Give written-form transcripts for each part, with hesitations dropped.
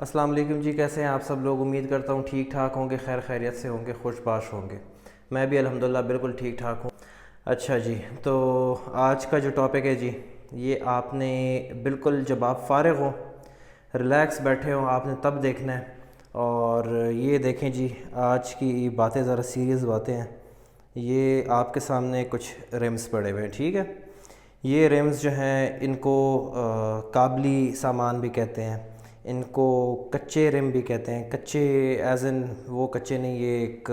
السلام علیکم جی، کیسے ہیں آپ سب لوگ؟ امید کرتا ہوں ٹھیک ٹھاک ہوں گے، خیر خیریت سے ہوں گے، خوش باش ہوں گے۔ میں بھی الحمدللہ بالکل ٹھیک ٹھاک ہوں۔ اچھا جی، تو آج کا جو ٹاپک ہے جی، یہ آپ نے بالکل جب آپ فارغ ہوں، ریلیکس بیٹھے ہوں، آپ نے تب دیکھنا ہے۔ اور یہ دیکھیں جی، آج کی باتیں ذرا سیریس باتیں ہیں۔ یہ آپ کے سامنے کچھ ریمز پڑے ہوئے ہیں، ٹھیک ہے؟ یہ ریمز جو ہیں ان کو قابلی سامان بھی کہتے ہیں، ان کو کچے رم بھی کہتے ہیں۔ کچے ایز ان وہ کچے نہیں، یہ ایک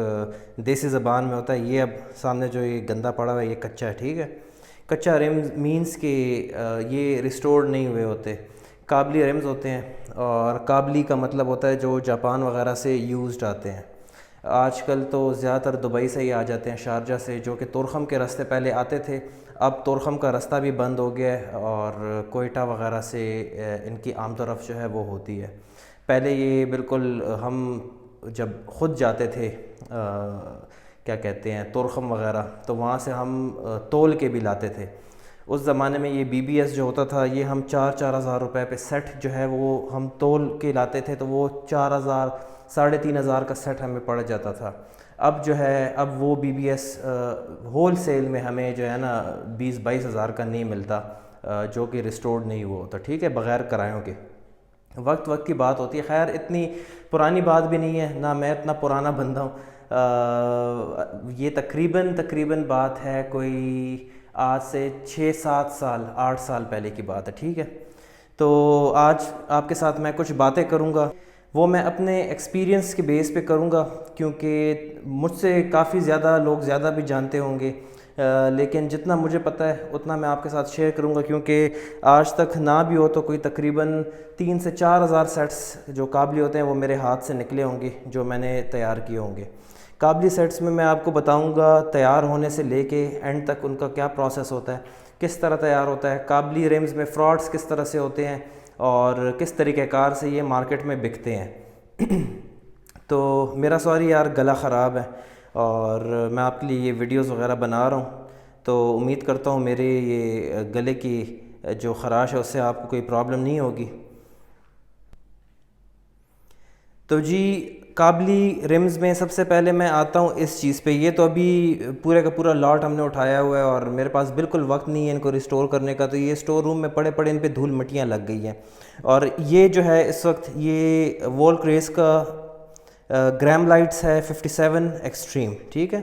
دیسی زبان میں ہوتا ہے۔ یہ اب سامنے جو یہ گندا پڑا ہوا ہے، یہ کچا ہے، ٹھیک ہے؟ کچا رمز مینز کہ یہ ریسٹورڈ نہیں ہوئے ہوتے، قابلی رمز ہوتے ہیں۔ اور قابلی کا مطلب ہوتا ہے جو جاپان وغیرہ سے یوزڈ آتے ہیں۔ آج کل تو زیادہ تر دبئی سے ہی آ جاتے ہیں، شارجہ سے، جو کہ تورخم کے راستے پہلے آتے تھے۔ اب تورخم کا راستہ بھی بند ہو گیا ہے اور کوئٹہ وغیرہ سے ان کی آمد و رفت جو ہے وہ ہوتی ہے۔ پہلے یہ بالکل ہم جب خود جاتے تھے کیا کہتے ہیں تورخم وغیرہ، تو وہاں سے ہم تول کے بھی لاتے تھے۔ اس زمانے میں یہ بی بی ایس جو ہوتا تھا، یہ ہم 4,000 روپے پہ سیٹ جو ہے وہ ہم تول کے لاتے تھے، تو وہ 4,000 3,500 کا سیٹ ہمیں پڑ جاتا تھا۔ اب جو ہے اب وہ B B S wholesale میں ہمیں جو ہے نا 20-22 ہزار کا نہیں ملتا، جو کہ ریسٹورڈ نہیں ہوا ہوتا، ٹھیک ہے، بغیر کرایوں کے۔ وقت وقت کی بات ہوتی ہے، خیر اتنی پرانی بات بھی نہیں ہے، نہ میں اتنا پرانا بندہ ہوں۔ یہ تقریباً بات ہے کوئی آج سے 6-7 سال 8 سال پہلے کی بات ہے، ٹھیک ہے؟ تو آج آپ کے ساتھ میں کچھ باتیں کروں گا، وہ میں اپنے ایکسپیرینس کے بیس پہ کروں گا، کیونکہ مجھ سے کافی زیادہ لوگ زیادہ بھی جانتے ہوں گے، لیکن جتنا مجھے پتہ ہے اتنا میں آپ کے ساتھ شیئر کروں گا، کیونکہ آج تک نہ بھی ہو تو کوئی تقریباً 3 سے 4 ہزار سیٹس جو قابلی ہوتے ہیں وہ میرے ہاتھ سے نکلے ہوں گے، جو میں نے تیار کیے ہوں گے۔ قابلی سیٹس میں آپ کو بتاؤں گا تیار ہونے سے لے کے اینڈ تک ان کا کیا پروسیس ہوتا ہے، کس طرح تیار ہوتا ہے، قابلی ریمز میں فراڈز کس طرح سے ہوتے ہیں، اور کس طریقہ کار سے یہ مارکیٹ میں بکتے ہیں۔ تو میرا سوری یار، گلا خراب ہے اور میں آپ کے لیے یہ ویڈیوز وغیرہ بنا رہا ہوں، تو امید کرتا ہوں میرے یہ گلے کی جو خراش ہے اس سے آپ کو کوئی پرابلم نہیں ہوگی۔ تو جی، قابلی رمز میں سب سے پہلے میں آتا ہوں اس چیز پہ۔ یہ تو ابھی پورے کا پورا لاٹ ہم نے اٹھایا ہوا ہے اور میرے پاس بالکل وقت نہیں ہے ان کو ریسٹور کرنے کا، تو یہ اسٹور روم میں پڑے پڑے ان پہ دھول مٹیاں لگ گئی ہیں۔ اور یہ جو ہے اس وقت یہ وول کریس کا گریم لائٹس ہے 57 ایکسٹریم، ٹھیک ہے؟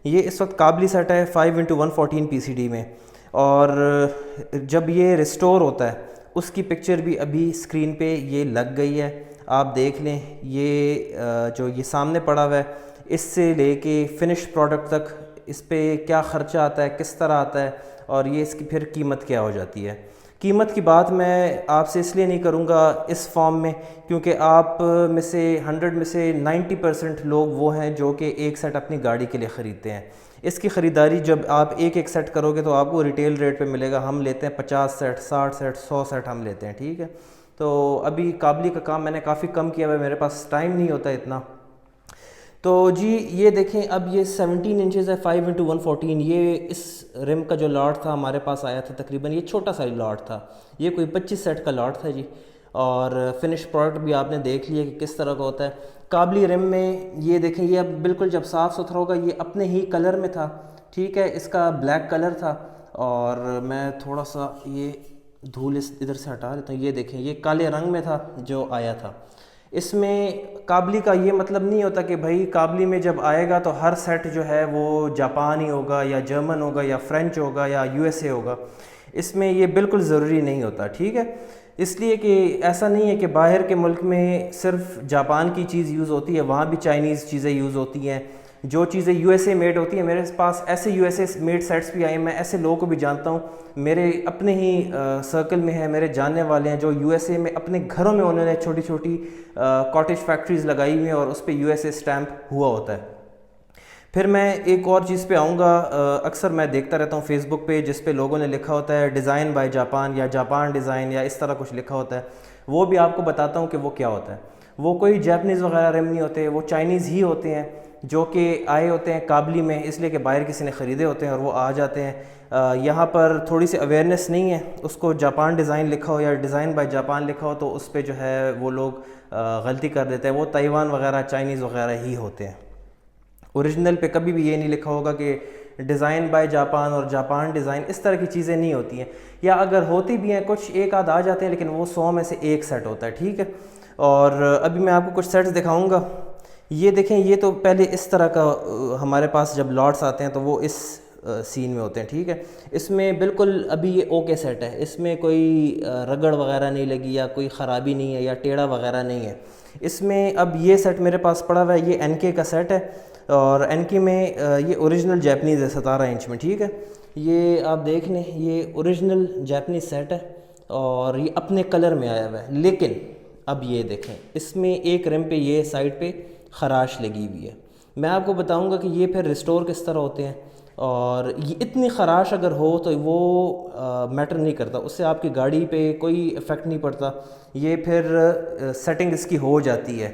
یہ اس وقت قابلی سیٹ ہے 5x114 پی سی ڈی میں، اور جب یہ ریسٹور ہوتا ہے اس کی پکچر بھی ابھی اسکرین پہ یہ لگ گئی ہے، آپ دیکھ لیں۔ یہ جو یہ سامنے پڑا ہوا ہے، اس سے لے کے فنش پروڈکٹ تک اس پہ کیا خرچہ آتا ہے، کس طرح آتا ہے، اور یہ اس کی پھر قیمت کیا ہو جاتی ہے۔ قیمت کی بات میں آپ سے اس لیے نہیں کروں گا اس فارم میں، کیونکہ آپ میں سے 100 میں سے 90% لوگ وہ ہیں جو کہ ایک سیٹ اپنی گاڑی کے لیے خریدتے ہیں۔ اس کی خریداری جب آپ ایک ایک سیٹ کرو گے تو آپ کو ریٹیل ریٹ پہ ملے گا۔ ہم لیتے ہیں 50 سیٹ، 60 سیٹ، 100 سیٹ ہم لیتے ہیں، ٹھیک ہے؟ تو ابھی قابلی کا کام میں نے کافی کم کیا ہوا ہے، میرے پاس ٹائم نہیں ہوتا اتنا۔ تو جی یہ دیکھیں، اب یہ 17 انچز ہے 5x114۔ یہ اس رم کا جو لاٹ تھا ہمارے پاس آیا تھا، تقریباً یہ چھوٹا سا لاٹ تھا، یہ کوئی 25 سیٹ کا لاٹ تھا جی۔ اور فنش پروڈکٹ بھی آپ نے دیکھ لیا کہ کس طرح کا ہوتا ہے۔ قابلی رم میں یہ دیکھیں، یہ اب بالکل جب صاف ستھرا ہوگا، یہ اپنے ہی کلر میں تھا، ٹھیک ہے؟ اس کا بلیک کلر تھا، اور میں تھوڑا سا یہ دھول ادھر سے ہٹا دیتا ہوں۔ یہ دیکھیں، یہ کالے رنگ میں تھا جو آیا تھا۔ اس میں قابلی کا یہ مطلب نہیں ہوتا کہ بھائی قابلی میں جب آئے گا تو ہر سیٹ جو ہے وہ جاپانی ہوگا یا جرمن ہوگا یا فرینچ ہوگا یا یو ایس اے ہوگا۔ اس میں یہ بالکل ضروری نہیں ہوتا، ٹھیک ہے؟ اس لیے کہ ایسا نہیں ہے کہ باہر کے ملک میں صرف جاپان کی چیز یوز ہوتی ہے، وہاں بھی چائنیز چیزیں یوز ہوتی ہیں۔ جو چیزیں یو ایس اے میڈ ہوتی ہیں، میرے پاس ایسے U S A made sets بھی آئے ہیں، میں ایسے لوگوں کو بھی جانتا ہوں، میرے اپنے ہی سرکل میں ہے، میرے جاننے والے ہیں جو یو ایس اے میں اپنے گھروں میں انہوں نے چھوٹی چھوٹی کاٹیج فیکٹریز لگائی ہوئی ہیں اور اس پہ یو ایس اے اسٹیمپ ہوا ہوتا ہے۔ پھر میں ایک اور چیز پہ آؤں گا، اکثر میں دیکھتا رہتا ہوں فیس بک پہ، جس پہ لوگوں نے لکھا ہوتا ہے ڈیزائن بائی جاپان یا جاپان ڈیزائن یا اس طرح کچھ لکھا ہوتا ہے، وہ بھی آپ کو بتاتا ہوں کہ وہ کیا ہوتا ہے۔ وہ کوئی جاپنیز وغیرہ رم نہیں ہوتے، وہ چائنیز ہی ہوتے ہیں۔ جو کہ آئے ہوتے ہیں کابلی میں، اس لیے کہ باہر کسی نے خریدے ہوتے ہیں اور وہ آ جاتے ہیں۔ یہاں پر تھوڑی سی اویئرنیس نہیں ہے، اس کو جاپان ڈیزائن لکھا ہو یا ڈیزائن بائی جاپان لکھا ہو تو اس پہ جو ہے وہ لوگ غلطی کر دیتے ہیں، وہ تائیوان وغیرہ چائنیز وغیرہ ہی ہوتے ہیں۔ اوریجنل پہ کبھی بھی یہ نہیں لکھا ہوگا کہ ڈیزائن بائی جاپان اور جاپان ڈیزائن، اس طرح کی چیزیں نہیں ہوتی ہیں، یا اگر ہوتی بھی ہیں کچھ ایک آدھ آ جاتے ہیں لیکن وہ 100 میں سے ایک سیٹ ہوتا ہے، ٹھیک ہے۔ اور ابھی میں آپ کو کچھ سیٹس دکھاؤں گا۔ یہ دیکھیں، یہ تو پہلے اس طرح کا ہمارے پاس جب لاٹس آتے ہیں تو وہ اس سین میں ہوتے ہیں، ٹھیک ہے۔ اس میں بالکل ابھی یہ اوکے سیٹ ہے، اس میں کوئی رگڑ وغیرہ نہیں لگی یا کوئی خرابی نہیں ہے یا ٹیڑھا وغیرہ نہیں ہے۔ اس میں اب یہ سیٹ میرے پاس پڑا ہوا ہے، یہ این کے کا سیٹ ہے، اور این کے میں یہ اوریجنل جیپنیز ہے 17 انچ میں، ٹھیک ہے۔ یہ آپ دیکھ لیں، یہ اوریجنل جیپنیز سیٹ ہے اور یہ اپنے کلر میں آیا ہوا ہے، لیکن اب یہ دیکھیں اس میں ایک رم پہ یہ سائڈ پہ خراش لگی ہوئی ہے۔ میں آپ کو بتاؤں گا کہ یہ پھر ریسٹور کس طرح ہوتے ہیں، اور یہ اتنی خراش اگر ہو تو وہ میٹر نہیں کرتا، اس سے آپ کی گاڑی پہ کوئی افیکٹ نہیں پڑتا، یہ پھر سیٹنگ اس کی ہو جاتی ہے،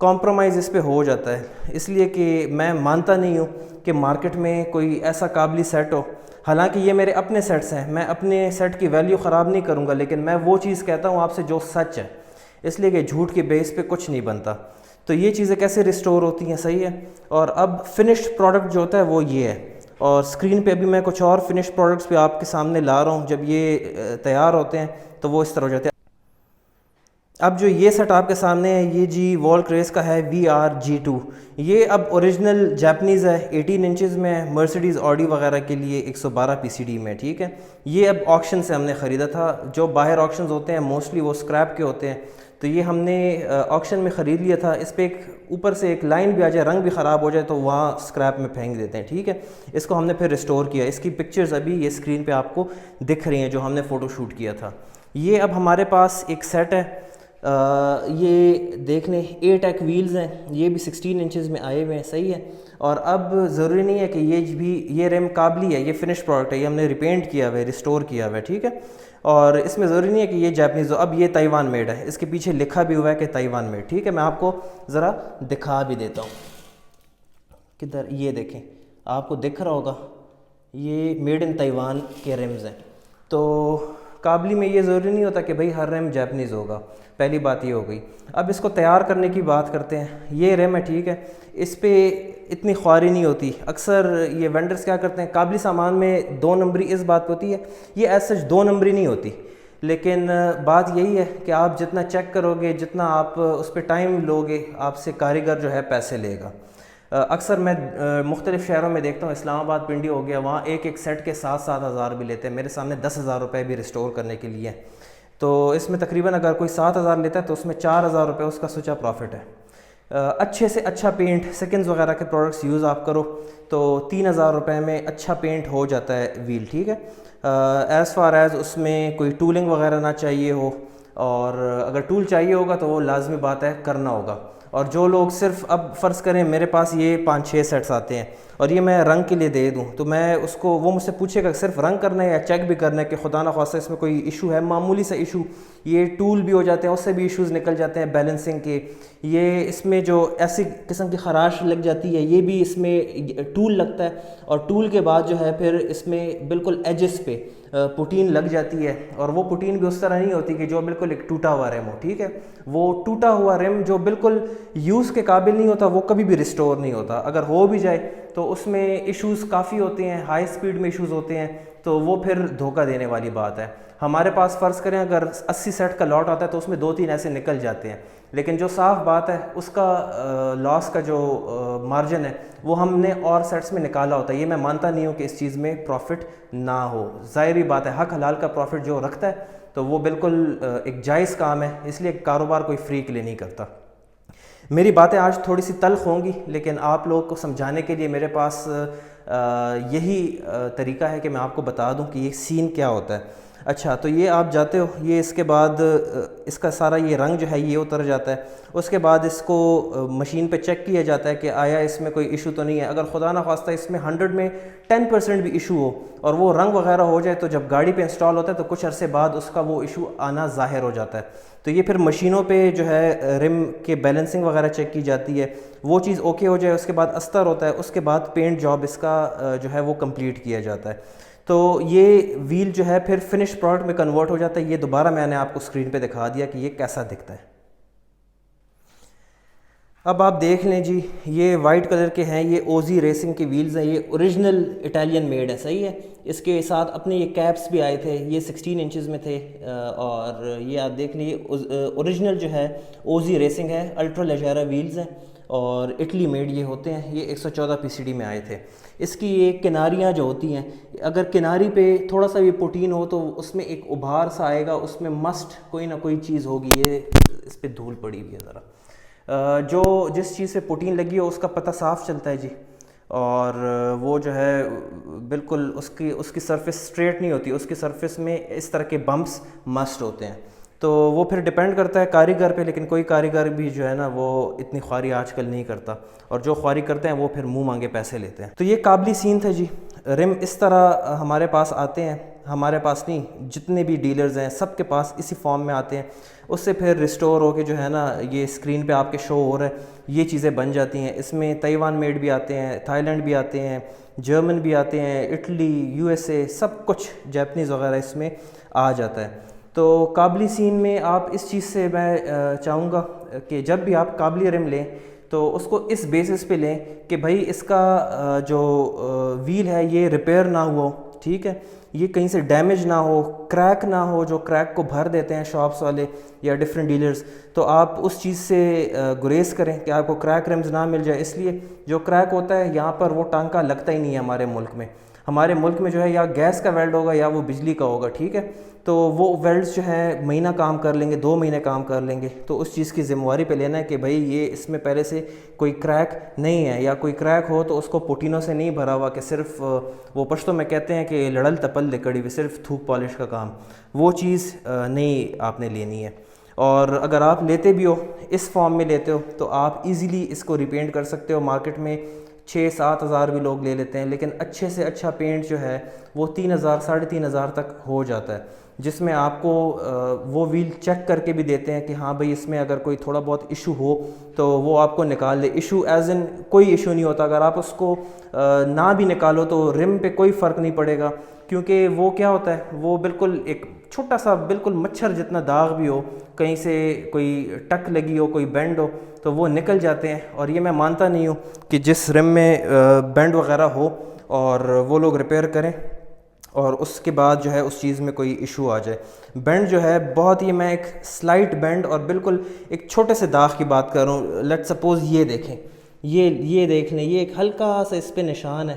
کمپرومائز اس پہ ہو جاتا ہے۔ اس لیے کہ میں مانتا نہیں ہوں کہ مارکیٹ میں کوئی ایسا قابلی سیٹ ہو، حالانکہ یہ میرے اپنے سیٹس ہیں، میں اپنے سیٹ کی ویلیو خراب نہیں کروں گا، لیکن میں وہ چیز کہتا ہوں آپ سے جو سچ ہے، اس لیے کہ جھوٹ کے بیس پہ کچھ نہیں بنتا۔ تو یہ چیزیں کیسے ریسٹور ہوتی ہیں، صحیح ہے۔ اور اب فنشڈ پروڈکٹ جو ہوتا ہے وہ یہ ہے، اور اسکرین پہ ابھی میں کچھ اور فنشڈ پروڈکٹس پہ آپ کے سامنے لا رہا ہوں، جب یہ تیار ہوتے ہیں تو وہ اس طرح ہو جاتے ہیں۔ اب جو یہ سیٹ آپ کے سامنے ہے، یہ جی والک ریس کا ہے VR-G2، یہ اب اوریجنل جاپنیز ہے، 18 انچز میں، مرسیڈیز آڈی وغیرہ کے لیے 112 PCD میں، ٹھیک ہے۔ یہ اب آکشن سے ہم نے خریدا تھا، جو باہر آکشنز ہوتے ہیں موسٹلی وہ اسکریپ کے ہوتے ہیں، تو یہ ہم نے آکشن میں خرید لیا تھا۔ اس پہ ایک اوپر سے ایک لائن بھی آ جائے، رنگ بھی خراب ہو جائے تو وہاں اسکریپ میں پھینک دیتے ہیں، ٹھیک ہے۔ اس کو ہم نے پھر ریسٹور کیا، اس کی پکچرز ابھی یہ اسکرین پہ آپ کو دکھ رہی ہیں جو ہم نے فوٹو شوٹ کیا تھا۔ یہ اب ہمارے پاس ایک سیٹ ہے، یہ دیکھ لیں 8 ایک ویلز ہیں، یہ بھی 16 انچز میں آئے ہوئے ہیں، صحیح ہے۔ اور اب ضروری نہیں ہے کہ یہ ریم قابلی ہے، یہ فنش پروڈکٹ ہے، یہ ہم نے ریپینٹ کیا ہوا ہے، ریسٹور کیا ہوا ہے، ٹھیک ہے۔ اور اس میں ضروری نہیں ہے کہ یہ جاپنیز ہو، اب یہ تائیوان میڈ ہے، اس کے پیچھے لکھا بھی ہوا ہے کہ تائیوان میڈ، ٹھیک ہے۔ میں آپ کو ذرا دکھا بھی دیتا ہوں، کدھر، یہ دیکھیں آپ کو دکھ رہا ہوگا، یہ میڈ ان تائیوان کے ریمز ہیں۔ تو قابلی میں یہ ضروری نہیں ہوتا کہ بھئی ہر ریم جاپنیز ہوگا، پہلی بات یہ ہو گئی۔ اب اس کو تیار کرنے کی بات کرتے ہیں، یہ ریم ہے، ٹھیک ہے، اس پہ اتنی خواری نہیں ہوتی۔ اکثر یہ وینڈرز کیا کرتے ہیں، قابلی سامان میں 2 نمبری اس بات پہ ہوتی ہے، یہ ایز سچ 2 نمبری نہیں ہوتی، لیکن بات یہی ہے کہ آپ جتنا چیک کرو گے، جتنا آپ اس پہ ٹائم لو گے، آپ سے کاریگر جو ہے پیسے لے گا۔ اکثر میں مختلف شہروں میں دیکھتا ہوں، اسلام آباد پنڈی ہو گیا، وہاں ایک سیٹ کے 7-7 ہزار بھی لیتے ہیں، میرے سامنے 10,000 روپے بھی ریسٹور کرنے کے لیے۔ تو اس میں تقریباً اگر کوئی 7,000 لیتا ہے تو اس میں 4,000 روپے اس کا سوچا پروفٹ ہے۔ اچھے سے اچھا پینٹ، سیکنڈز وغیرہ کے پروڈکٹس یوز آپ کرو تو 3,000 روپے میں اچھا پینٹ ہو جاتا ہے ویل، ٹھیک ہے۔ ایز فار ایز اس میں کوئی ٹولنگ وغیرہ نہ چاہیے ہو، اور اگر ٹول چاہیے ہوگا تو وہ لازمی بات ہے کرنا ہوگا۔ اور جو لوگ صرف، اب فرض کریں میرے پاس یہ 5-6 سیٹس آتے ہیں اور یہ میں رنگ کے لیے دے دوں تو میں اس کو، وہ مجھ سے پوچھے گا صرف رنگ کرنا ہے یا چیک بھی کرنا ہے کہ خدا نخواستہ اس میں کوئی ایشو ہے، معمولی سا ایشو، یہ ٹول بھی ہو جاتے ہیں، اس سے بھی ایشوز نکل جاتے ہیں بیلنسنگ کے، یہ اس میں جو ایسی قسم کی خراش لگ جاتی ہے، یہ بھی اس میں ٹول لگتا ہے، اور ٹول کے بعد جو ہے پھر اس میں بالکل ایجز پہ پوٹین لگ جاتی ہے، اور وہ پوٹین بھی اس طرح نہیں ہوتی کہ جو بالکل ایک ٹوٹا ہوا ریم ہو، ٹھیک ہے۔ وہ ٹوٹا ہوا ریم جو بالکل یوز کے قابل نہیں ہوتا وہ کبھی بھی ریسٹور نہیں ہوتا، اگر ہو بھی جائے تو اس میں ایشوز کافی ہوتے ہیں، ہائی سپیڈ میں ایشوز ہوتے ہیں، تو وہ پھر دھوکہ دینے والی بات ہے۔ ہمارے پاس فرض کریں اگر 80 سیٹ کا لاٹ آتا ہے تو اس میں 2-3 ایسے نکل جاتے ہیں، لیکن جو صاف بات ہے اس کا لاس کا جو مارجن ہے وہ ہم نے اور سیٹس میں نکالا ہوتا ہے۔ یہ میں مانتا نہیں ہوں کہ اس چیز میں پروفٹ نہ ہو، ظاہری بات ہے، حق حلال کا پروفٹ جو رکھتا ہے تو وہ بالکل ایک جائز کام ہے، اس لیے کاروبار کوئی فری کے لیے نہیں کرتا۔ میری باتیں آج تھوڑی سی تلخ ہوں گی، لیکن آپ لوگوں کو سمجھانے کے لیے میرے پاس یہی طریقہ ہے کہ میں آپ کو بتا دوں کہ یہ سین کیا ہوتا ہے۔ اچھا تو یہ آپ جاتے ہو، یہ اس کے بعد اس کا سارا یہ رنگ جو ہے یہ اتر جاتا ہے، اس کے بعد اس کو مشین پہ چیک کیا جاتا ہے کہ آیا اس میں کوئی ایشو تو نہیں ہے۔ اگر خدا نخواستہ اس میں 100 میں 10% بھی ایشو ہو اور وہ رنگ وغیرہ ہو جائے تو جب گاڑی پہ انسٹال ہوتا ہے تو کچھ عرصے بعد اس کا وہ ایشو آنا ظاہر ہو جاتا ہے۔ تو یہ پھر مشینوں پہ جو ہے رم کے بیلنسنگ وغیرہ چیک کی جاتی ہے، وہ چیز اوکے ہو جائے، اس کے بعد استر ہوتا ہے، اس کے بعد پینٹ جاب اس کا جو ہے وہ کمپلیٹ کیا جاتا ہے۔ تو یہ ویل جو ہے پھر فنش پروڈکٹ میں کنورٹ ہو جاتا ہے۔ یہ دوبارہ میں نے آپ کو اسکرین پہ دکھا دیا کہ یہ کیسا دکھتا ہے۔ اب آپ دیکھ لیں جی، یہ وائٹ کلر کے ہیں، یہ اوزی ریسنگ کے ویلز ہیں، یہ اوریجنل اٹالین میڈ ہے، صحیح ہے۔ اس کے ساتھ اپنے یہ کیپس بھی آئے تھے، یہ 16 انچز میں تھے، اور یہ آپ دیکھ لیں اوریجنل جو ہے اوزی ریسنگ ہے، الٹرا لیجیرا ویلز ہیں اور اٹلی میڈ یہ ہوتے ہیں۔ یہ 114 PCD میں آئے تھے۔ اس کی یہ کناریاں جو ہوتی ہیں، اگر کناری پہ تھوڑا سا بھی پوٹین ہو تو اس میں ایک ابھار سا آئے گا، اس میں مسٹ کوئی نہ کوئی چیز ہوگی۔ یہ اس پہ دھول پڑی ہوئی ہے ذرا، جو جس چیز سے پوٹین لگی ہو اس کا پتہ صاف چلتا ہے جی، اور وہ جو ہے بالکل اس کی سرفیس اسٹریٹ نہیں ہوتی، اس کی سرفیس میں اس طرح کے بمپس مسٹ ہوتے ہیں۔ تو وہ پھر ڈیپینڈ کرتا ہے کاریگر پہ، لیکن کوئی کاریگر بھی جو ہے نا وہ اتنی خواری آج کل نہیں کرتا، اور جو خواری کرتے ہیں وہ پھر منہ مانگے پیسے لیتے ہیں۔ تو یہ قابلی سین تھا جی۔ رم اس طرح ہمارے پاس آتے ہیں، ہمارے پاس نہیں، جتنے بھی ڈیلرز ہیں سب کے پاس اسی فارم میں آتے ہیں۔ اس سے پھر ریسٹور ہو کے جو ہے نا یہ اسکرین پہ آپ کے شو ہو رہا ہے، یہ چیزیں بن جاتی ہیں۔ اس میں تائیوان میڈ بھی آتے ہیں، تھائی لینڈ بھی آتے ہیں، جرمن بھی آتے ہیں، اٹلی، USA، سب کچھ جیپنیز وغیرہ اس میں آ جاتا ہے۔ تو قابلی سین میں آپ اس چیز سے میں چاہوں گا کہ جب بھی آپ قابلی رم لیں تو اس کو اس بیسس پہ لیں کہ بھائی اس کا جو ویل ہے یہ ریپیئر نہ ہوا ہو، ٹھیک ہے، یہ کہیں سے ڈیمیج نہ ہو، کریک نہ ہو، جو کریک کو بھر دیتے ہیں شاپس والے یا ڈیفرنٹ ڈیلرز، تو آپ اس چیز سے گریز کریں کہ آپ کو کریک رمز نہ مل جائے۔ اس لیے جو کریک ہوتا ہے یہاں پر وہ ٹانکا لگتا ہی نہیں ہے ہمارے ملک میں۔ ہمارے ملک میں جو ہے یا گیس کا ویلڈ ہوگا یا وہ بجلی کا ہوگا، ٹھیک ہے، تو وہ ویلڈز جو ہے مہینہ کام کر لیں گے، 2 مہینے کام کر لیں گے، تو اس چیز کی ذمہ داری پہ لینا ہے کہ بھائی یہ اس میں پہلے سے کوئی کریک نہیں ہے، یا کوئی کریک ہو تو اس کو پوٹینوں سے نہیں بھرا ہوا کہ صرف وہ پشتوں میں کہتے ہیں کہ لڑل تپل لکڑی ہوئی، صرف تھوک پالش کا کام، وہ چیز نہیں آپ نے لینی ہے۔ اور اگر آپ لیتے بھی ہو اس فارم میں لیتے ہو تو آپ ایزیلی اس کو ریپینٹ کر سکتے ہو۔ مارکیٹ میں 6-7 ہزار بھی لوگ لے لیتے ہیں، لیکن اچھے سے اچھا پینٹ جو ہے وہ 3,000 3,500 تک ہو جاتا ہے، جس میں آپ کو وہ ویل چیک کر کے بھی دیتے ہیں کہ ہاں بھئی اس میں اگر کوئی تھوڑا بہت ایشو ہو تو وہ آپ کو نکال لے۔ ایشو ایز ان کوئی ایشو نہیں ہوتا، اگر آپ اس کو نہ بھی نکالو تو رم پہ کوئی فرق نہیں پڑے گا، کیونکہ وہ کیا ہوتا ہے، وہ بالکل ایک چھوٹا سا بالکل مچھر جتنا داغ بھی ہو، کہیں سے کوئی ٹک لگی ہو، کوئی بینڈ ہو تو وہ نکل جاتے ہیں۔ اور یہ میں مانتا نہیں ہوں کہ جس رم میں بینڈ وغیرہ ہو اور وہ لوگ ریپیئر کریں اور اس کے بعد جو ہے اس چیز میں کوئی ایشو آ جائے۔ بینڈ جو ہے بہت ہی، میں ایک سلائٹ بینڈ اور بالکل ایک چھوٹے سے داغ کی بات کر رہا ہوں۔ لیٹ سپوز یہ دیکھیں، یہ دیکھ لیں، یہ ایک ہلکا سا اس پہ نشان ہے،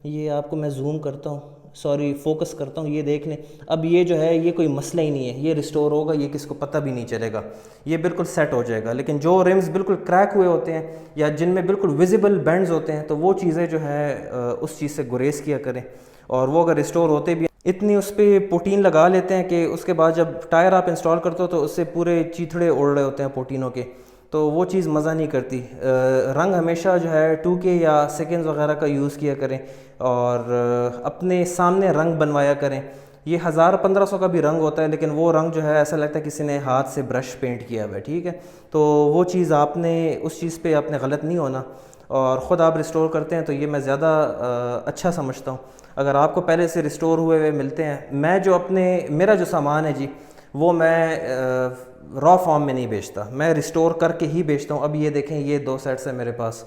یہ آپ کو میں زوم کرتا ہوں، سوری فوکس کرتا ہوں، یہ دیکھ لیں۔ اب یہ جو ہے یہ کوئی مسئلہ ہی نہیں ہے، یہ ریسٹور ہوگا، یہ کس کو پتہ بھی نہیں چلے گا، یہ بالکل سیٹ ہو جائے گا۔ لیکن جو رمز بالکل کریک ہوئے ہوتے ہیں یا جن میں بالکل ویزیبل بینڈز ہوتے ہیں تو وہ چیزیں جو ہے اس چیز سے گریز کیا کریں، اور وہ اگر ریسٹور ہوتے بھی اتنی اس پہ پوٹین لگا لیتے ہیں کہ اس کے بعد جب ٹائر آپ انسٹال کرتے ہو تو اس سے پورے چیتھڑے اڑ رہے ہوتے ہیں پوٹینوں کے، تو وہ چیز مزہ نہیں کرتی۔ رنگ ہمیشہ جو ہے 2K یا سیکنڈز وغیرہ کا یوز کیا کریں، اور اپنے سامنے رنگ بنوایا کریں۔ یہ 1000-1500 کا بھی رنگ ہوتا ہے، لیکن وہ رنگ جو ہے ایسا لگتا ہے کسی نے ہاتھ سے برش پینٹ کیا ہوا ہے، ٹھیک ہے، تو وہ چیز آپ نے اس چیز پہ آپ نے غلط نہیں ہونا، اور خود آپ ریسٹور کرتے ہیں تو یہ میں زیادہ اچھا سمجھتا ہوں۔ اگر آپ کو پہلے سے ریسٹور ہوئے ہوئے ملتے ہیں، میں جو میرا جو سامان ہے جی وہ میں را فارم میں نہیں بیچتا، میں ریسٹور کر کے ہی بیچتا ہوں۔ اب یہ دیکھیں، یہ 2 سیٹس ہیں میرے پاس،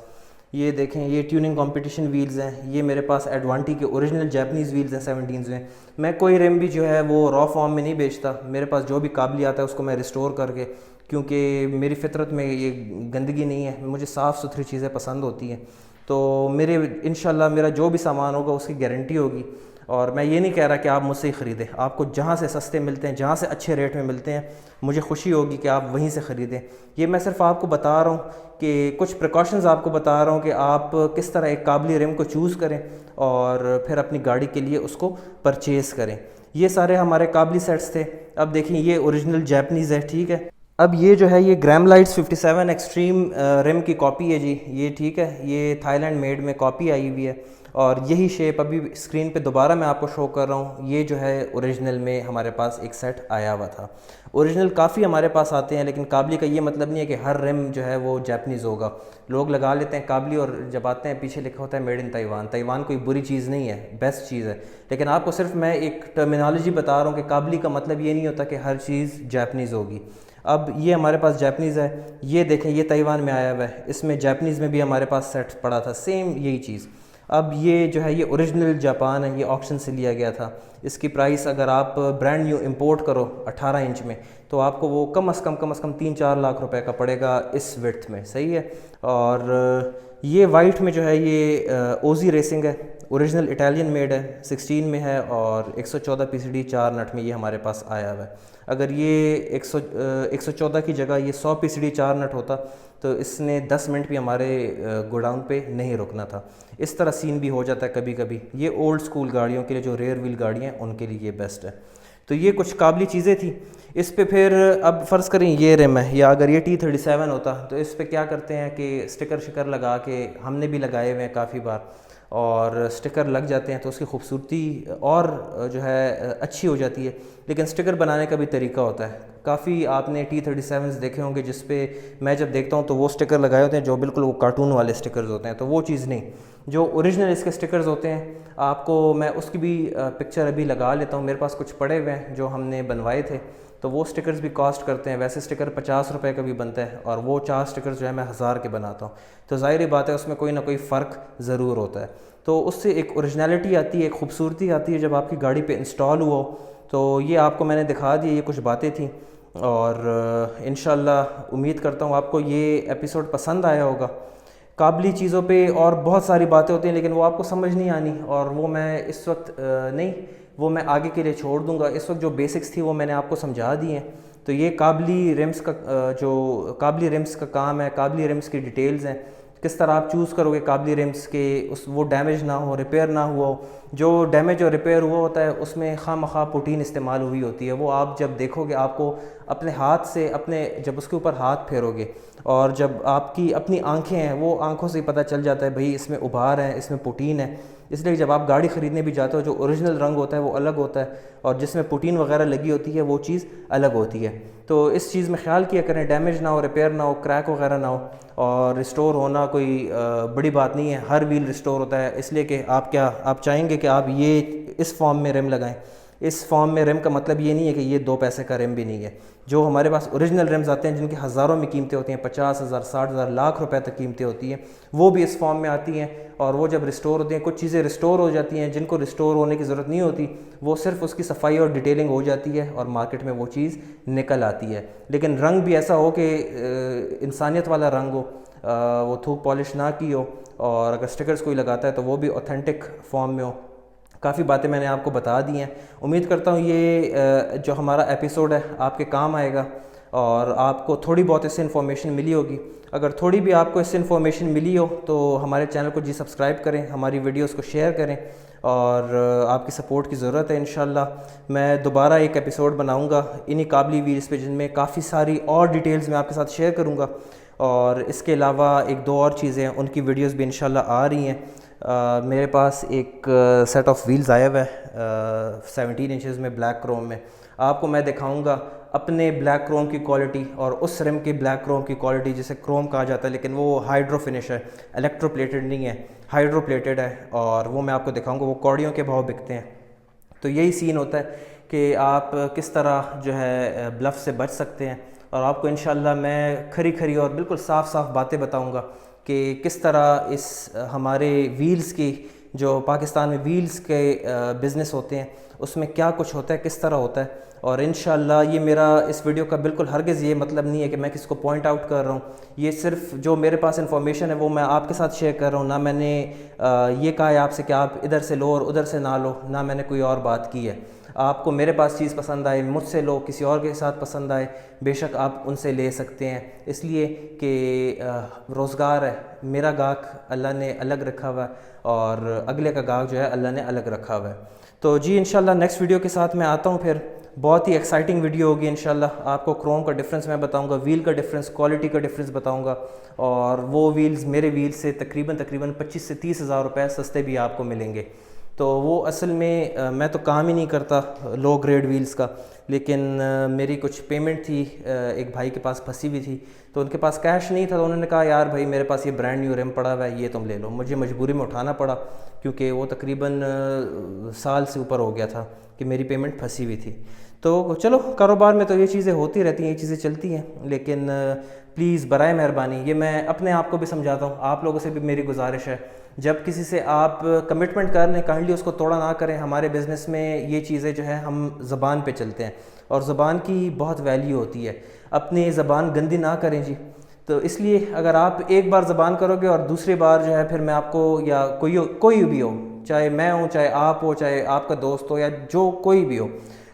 یہ دیکھیں، یہ ٹیوننگ کمپٹیشن ویلز ہیں، یہ میرے پاس ایڈوانٹی کے اوریجنل جیپنیز ویلز ہیں 17s میں۔ میں کوئی رم بھی جو ہے وہ را فارم میں نہیں بیچتا، میرے پاس جو بھی قابل آتا ہے اس کو میں ریسٹور کر کے، کیونکہ میری فطرت میں یہ گندگی نہیں ہے، مجھے صاف ستھری چیزیں پسند ہوتی ہیں۔ تو میرے انشاءاللہ میرا جو بھی سامان ہوگا اس کی گارنٹی ہوگی، اور میں یہ نہیں کہہ رہا کہ آپ مجھ سے ہی خریدیں، آپ کو جہاں سے سستے ملتے ہیں، جہاں سے اچھے ریٹ میں ملتے ہیں، مجھے خوشی ہوگی کہ آپ وہیں سے خریدیں۔ یہ میں صرف آپ کو بتا رہا ہوں کہ کچھ پریکاشنز آپ کو بتا رہا ہوں کہ آپ کس طرح ایک قابلی رم کو چوز کریں اور پھر اپنی گاڑی کے لیے اس کو پرچیز کریں۔ یہ سارے ہمارے قابلی سیٹس تھے. اب دیکھیں یہ اوریجنل جیپنیز ہے, ٹھیک ہے. اب یہ جو ہے یہ گرام لائٹس 57 ایکسٹریم رم کی کاپی ہے جی, یہ ٹھیک ہے, یہ تھائی لینڈ میڈ میں کاپی آئی ہوئی ہے. اور یہی شیپ ابھی اسکرین پہ دوبارہ میں آپ کو شو کر رہا ہوں, یہ جو ہے اوریجنل میں ہمارے پاس ایک سیٹ آیا ہوا تھا. اوریجنل کافی ہمارے پاس آتے ہیں, لیکن قابلی کا یہ مطلب نہیں ہے کہ ہر رم جو ہے وہ جیپنیز ہوگا. لوگ لگا لیتے ہیں قابلی اور جب آتے ہیں پیچھے لکھا ہوتا ہے میڈ ان تائیوان. تائیوان کوئی بری چیز نہیں ہے, بیسٹ چیز ہے, لیکن آپ کو صرف میں ایک ٹرمینالوجی بتا رہا ہوں کہ قابلی کا مطلب یہ نہیں ہوتا کہ ہر چیز جیپنیز ہوگی. اب یہ ہمارے پاس جیپنیز ہے, یہ دیکھیں یہ تائیوان میں آیا ہوا ہے, اس میں جیپنیز میں بھی ہمارے پاس سیٹ پڑا تھا, سیم یہی چیز. اب یہ جو ہے یہ اوریجنل جاپان ہے, یہ آکشن سے لیا گیا تھا. اس کی پرائس اگر آپ برانڈ نیو امپورٹ کرو 18 انچ میں تو آپ کو وہ کم از کم 3-4 لاکھ روپے کا پڑے گا اس وڈتھ میں, صحیح ہے. اور یہ وائٹ میں جو ہے یہ اوزی ریسنگ ہے, اوریجنل اٹیلین میڈ ہے, 16 میں ہے, اور 114 PCD 4 نٹ میں یہ ہمارے پاس آیا ہوا ہے. اگر یہ 114 کی جگہ یہ 100 PCD 4 نٹ ہوتا تو اس نے 10 منٹ بھی ہمارے گوڈاؤن پہ نہیں رکنا تھا. اس طرح سین بھی ہو جاتا ہے کبھی کبھی. یہ اولڈ سکول گاڑیوں کے لیے, جو ریئر ویل گاڑیاں ہیں ان کے لیے یہ بیسٹ ہے. تو یہ کچھ قابلی چیزیں تھیں. اس پہ پھر اب فرض کریں یہ رم ہے, یا اگر یہ T37 ہوتا تو اس پہ کیا کرتے ہیں کہ سٹکر لگا کے, ہم نے بھی لگائے ہوئے ہیں کافی بار, اور سٹکر لگ جاتے ہیں تو اس کی خوبصورتی اور جو ہے اچھی ہو جاتی ہے. لیکن سٹکر بنانے کا بھی طریقہ ہوتا ہے. کافی آپ نے T37 دیکھے ہوں گے جس پہ میں جب دیکھتا ہوں تو وہ سٹکر لگائے ہوتے ہیں جو بالکل وہ کارٹون والے سٹکرز ہوتے ہیں, تو وہ چیز نہیں. جو اوریجنل اس کے سٹکرز ہوتے ہیں, آپ کو میں اس کی بھی پکچر ابھی لگا لیتا ہوں, میرے پاس کچھ پڑے ہوئے ہیں جو ہم نے بنوائے تھے. تو وہ سٹکرز بھی کاسٹ کرتے ہیں. ویسے سٹکر 50 روپے کا بھی بنتا ہے, اور وہ 4 سٹکرز جو ہے میں 1000 کے بناتا ہوں. تو ظاہری بات ہے اس میں کوئی نہ کوئی فرق ضرور ہوتا ہے. تو اس سے ایک اوریجنلٹی آتی ہے, ایک خوبصورتی آتی ہے جب آپ کی گاڑی پہ انسٹال ہوا ہو. تو یہ آپ کو میں نے دکھا دی, یہ کچھ باتیں تھیں, اور انشاءاللہ امید کرتا ہوں آپ کو یہ ایپیسوڈ پسند آیا ہوگا. قابلی چیزوں پہ اور بہت ساری باتیں ہوتی ہیں لیکن وہ آپ کو سمجھ نہیں آنی, اور وہ میں اس وقت نہیں, وہ میں آگے کے لیے چھوڑ دوں گا. اس وقت جو بیسکس تھی وہ میں نے آپ کو سمجھا دی ہیں. تو یہ قابلی رمز کا جو قابلی رمز کا کام ہے, قابلی رمز کی ڈیٹیلز ہیں, کس طرح آپ چوز کرو گے قابلی رمز کے وہ ڈیمیج نہ ہو, ریپیئر نہ ہوا ہو. جو ڈیمیج اور ریپیئر ہوا ہوتا ہے اس میں خواہ مخواہ پروٹین استعمال ہوئی ہوتی ہے. وہ آپ جب دیکھو گے, آپ کو اپنے ہاتھ سے جب اس کے اوپر ہاتھ پھیرو گے, اور جب آپ کی اپنی آنکھیں ہیں وہ آنکھوں سے ہی پتہ چل جاتا ہے بھئی اس میں ابھار ہے, اس میں پروٹین ہے. اس لیے جب آپ گاڑی خریدنے بھی جاتے ہو, جو اوریجنل رنگ ہوتا ہے وہ الگ ہوتا ہے, اور جس میں پروٹین وغیرہ لگی ہوتی ہے وہ چیز الگ ہوتی ہے. تو اس چیز میں خیال کیا کریں, ڈیمیج نہ ہو, ریپیئر نہ ہو, کریک وغیرہ نہ ہو. اور ریسٹور ہونا کوئی بڑی بات نہیں ہے, ہر ویل ریسٹور ہوتا ہے. اس لیے کہ آپ چاہیں گے کہ آپ یہ اس فارم میں رم لگائیں. اس فارم میں رم کا مطلب یہ نہیں ہے کہ یہ 2 پیسے کا رم بھی نہیں ہے. جو ہمارے پاس اوریجنل رمز آتے ہیں جن کی ہزاروں میں قیمتیں ہوتی ہیں, 50,000 60,000 لاکھ روپے تک قیمتیں ہوتی ہیں, وہ بھی اس فارم میں آتی ہیں. اور وہ جب ریسٹور ہوتی ہیں, کچھ چیزیں ریسٹور ہو جاتی ہیں جن کو ریسٹور ہونے کی ضرورت نہیں ہوتی, وہ صرف اس کی صفائی اور ڈیٹیلنگ ہو جاتی ہے اور مارکیٹ میں وہ چیز نکل آتی ہے. لیکن رنگ بھی ایسا ہو کہ انسانیت والا رنگ ہو, وہ تھوک پالش نہ کی ہو, اور اگر سٹکرز کوئی لگاتا ہے تو وہ بھی اوتھینٹک فارم میں ہو. کافی باتیں میں نے آپ کو بتا دی ہیں. امید کرتا ہوں یہ جو ہمارا ایپیسوڈ ہے آپ کے کام آئے گا, اور آپ کو تھوڑی بہت اس سے انفارمیشن ملی ہوگی. اگر تھوڑی بھی آپ کو اس سے انفارمیشن ملی ہو تو ہمارے چینل کو سبسکرائب کریں, ہماری ویڈیوز کو شیئر کریں, اور آپ کی سپورٹ کی ضرورت ہے. انشاءاللہ میں دوبارہ ایک ایپیسوڈ بناؤں گا انہی قابلی ویلز پہ, جن میں کافی ساری اور ڈیٹیلز میں آپ کے ساتھ شیئر کروں گا. اور اس کے علاوہ 1-2 اور چیزیں, ان کی ویڈیوز بھی انشاءاللہ آ رہی ہیں. میرے پاس ایک سیٹ آف ویلز آیا ہوا ہے 17 انچز میں بلیک کروم میں. آپ کو میں دکھاؤں گا اپنے بلیک کروم کی کوالٹی اور اس رم کی بلیک کروم کی کوالٹی, جسے کروم کہا جاتا ہے لیکن وہ ہائیڈرو فنش ہے, الیکٹرو پلیٹڈ نہیں ہے, ہائیڈرو پلیٹڈ ہے. اور وہ میں آپ کو دکھاؤں گا, وہ کوڑیوں کے بھاؤ بکتے ہیں. تو یہی سین ہوتا ہے کہ آپ کس طرح جو ہے بلف سے بچ سکتے ہیں. اور آپ کو انشاءاللہ میں کھری اور بالکل صاف باتیں بتاؤں گا کہ کس طرح اس ہمارے ویلز کی, جو پاکستان میں ویلز کے بزنس ہوتے ہیں اس میں کیا کچھ ہوتا ہے, کس طرح ہوتا ہے. اور انشاءاللہ یہ میرا اس ویڈیو کا بالکل ہرگز یہ مطلب نہیں ہے کہ میں کس کو پوائنٹ آؤٹ کر رہا ہوں. یہ صرف جو میرے پاس انفارمیشن ہے وہ میں آپ کے ساتھ شیئر کر رہا ہوں. نہ میں نے یہ کہا ہے آپ سے کہ آپ ادھر سے لو اور ادھر سے نہ لو, نہ میں نے کوئی اور بات کی ہے. آپ کو میرے پاس چیز پسند آئے، مجھ سے لو، کسی اور کے ساتھ پسند آئے، بے شک آپ ان سے لے سکتے ہیں، اس لیے کہ روزگار ہے، میرا گاہک اللہ نے الگ رکھا ہوا ہے اور اگلے کا گاہک جو ہے اللہ نے الگ رکھا ہوا ہے۔ تو جی انشاءاللہ نیکسٹ ویڈیو کے ساتھ میں آتا ہوں، پھر بہت ہی ایکسائٹنگ ویڈیو ہوگی انشاءاللہ۔ آپ کو کروم کا ڈفرینس میں بتاؤں گا، ویل کا ڈفرینس، کوالٹی کا ڈفرینس بتاؤں گا، اور وہ ویلز میرے ویلز سے تقریباً 25 سے 30 ہزار روپے سستے بھی آپ کو ملیں گے۔ تو وہ اصل میں میں تو کام ہی نہیں کرتا لو گریڈ ویلز کا، لیکن میری کچھ پیمنٹ تھی، ایک بھائی کے پاس پھنسی ہوئی تھی، تو ان کے پاس کیش نہیں تھا، تو انہوں نے کہا یار بھائی میرے پاس یہ برانڈ نیو ریم پڑا ہوا ہے، یہ تم لے لو۔ مجھے مجبوری میں اٹھانا پڑا کیونکہ وہ تقریباً سال سے اوپر ہو گیا تھا کہ میری پیمنٹ پھنسی ہوئی تھی۔ تو چلو کاروبار میں تو یہ چیزیں ہوتی رہتی ہیں، یہ چیزیں چلتی ہیں، لیکن پلیز برائے مہربانی، یہ میں اپنے آپ کو بھی سمجھاتا ہوں، آپ لوگوں سے بھی میری گزارش ہے، جب کسی سے آپ کمٹمنٹ کر لیں کائنڈلی اس کو توڑا نہ کریں۔ ہمارے بزنس میں یہ چیزیں جو ہے ہم زبان پہ چلتے ہیں اور زبان کی بہت ویلیو ہوتی ہے، اپنی زبان گندی نہ کریں جی۔ تو اس لیے اگر آپ ایک بار زبان کرو گے اور دوسری بار جو ہے پھر میں آپ کو، یا کوئی بھی ہو، چاہے میں ہوں، چاہے آپ ہو، چاہے آپ کا دوست ہو، یا جو کوئی بھی ہو،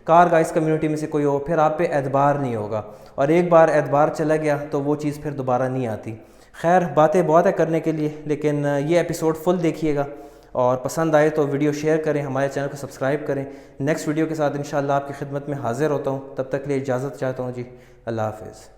کار گائز کمیونٹی میں سے کوئی ہو، پھر آپ پہ اعتبار نہیں ہوگا، اور ایک بار اعتبار چلا گیا تو وہ چیز پھر دوبارہ نہیں آتی۔ خیر باتیں بہت ہے کرنے کے لیے، لیکن یہ ایپیسوڈ فل دیکھیے گا، اور پسند آئے تو ویڈیو شیئر کریں، ہمارے چینل کو سبسکرائب کریں۔ نیکسٹ ویڈیو کے ساتھ انشاءاللہ آپ کی خدمت میں حاضر ہوتا ہوں، تب تک کے لیے اجازت چاہتا ہوں جی، اللہ حافظ۔